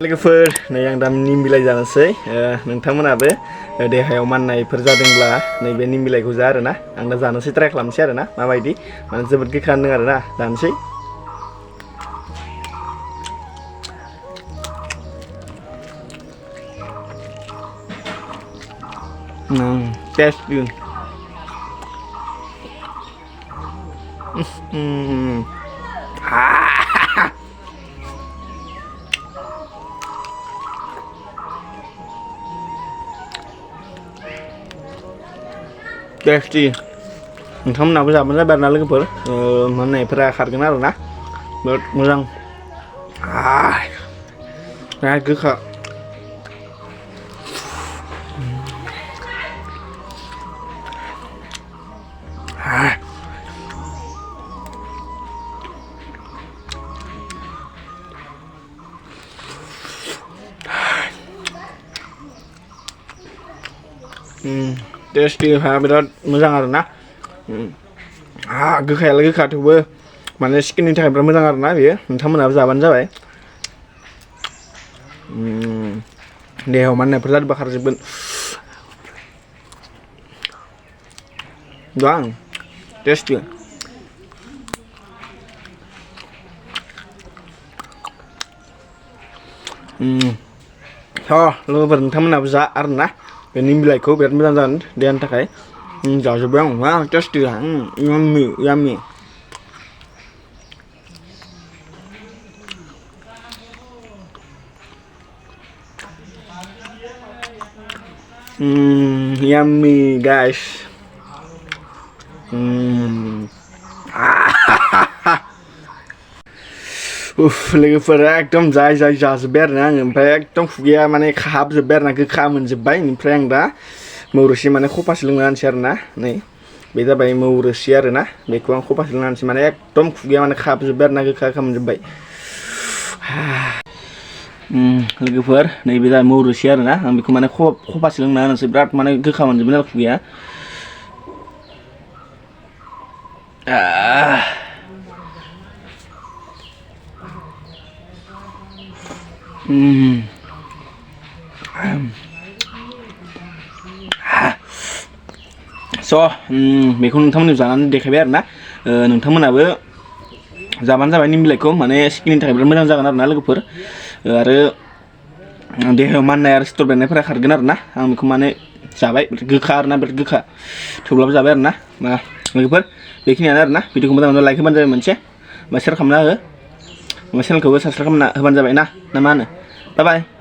लोगोफोर नै आं दा निम बिलाइ जानोसै नोंथांमोनाबो देहायाव माननायफोर जादोंब्ला नैबे निम बिलाइखौ जा आरोना आं दा जानोसै ट्राइ खालामसै आरोना माबायदि माने जोबोद गोखा होनदों आरोना जानोसै टेस्टी टेस्टी नोंथांमोनाबो जाबानो जाबाय आरोना लोगोफोर माननायफोरा खारगोन आरोना बिराद मोजां बिराद गोखा टेस्टी बिराद मोजां आरोना गोखायालाय गोखा थेवबो माने स्किननि थाखाय बिराद मोजां आरोना बेयो नोंथांमोनाबो जाबानो जाबाय देहायाव माननायफोर जादोंबा खारजोबगोन दं टेस्टी लोगोफोर नोंथांमोनाबो जा आरोना बे निम बिलाइखौ बिराद मोजां जागोन देहानि थाखाय जाजोब्बाय आं टेस्टी याम्मी याम्मी याम्मी गाइस लोगोफोरा एकदम जाय जाजोब्बाय आरोना आङो ओमफ्राय एकदम खुगाया माने खाहाबजोब्बाय आरोना गोखा मोनजोब्बाय ओमफ्राय आं दा मौरोसि माने खफासे लोंना होनोसै आरोना नै बे जाबाय मौरोसि आरोना बेखौ आं खफासे लोंना होनोसै माने एकदम खुगाया माने खाहाबजोब्बाय आरोना गोखा मोनजोब्बाय लोगोफोर नैबे जाबाय मौरोसि आरोना आं बेखौ माने खफासे लोंना होनोसै बिराद माने गोखा मोनजोब्बाय नालाय खुगाया बेखौ नोंथांमोननि जानानै देखायबाय आरोना नोंथांमोनाबो जाबानो जाबाय निम बिलाइखौ माने स्किननि थाखाय बिराद मोजां जागोन आरोना लोगोफोर आरो देहायाव माननाय आरो सिथर बेरनायफोरा खारगोन आरोना आं बेखौ माने जाबाय गोखा आरोना बिराद गोखा थेवब्लाबो जाबाय आरोना लोगोफोर बेखिनियानो आरोना भिडिअखौ मोजां मोनोब्ला लाइक होबानो जाबाय मोनसे बा शेयार खालामना हो चेनेलखौबो साबसक्राइब खालामना होबानो जाबाय ना मा होनो बाय बाय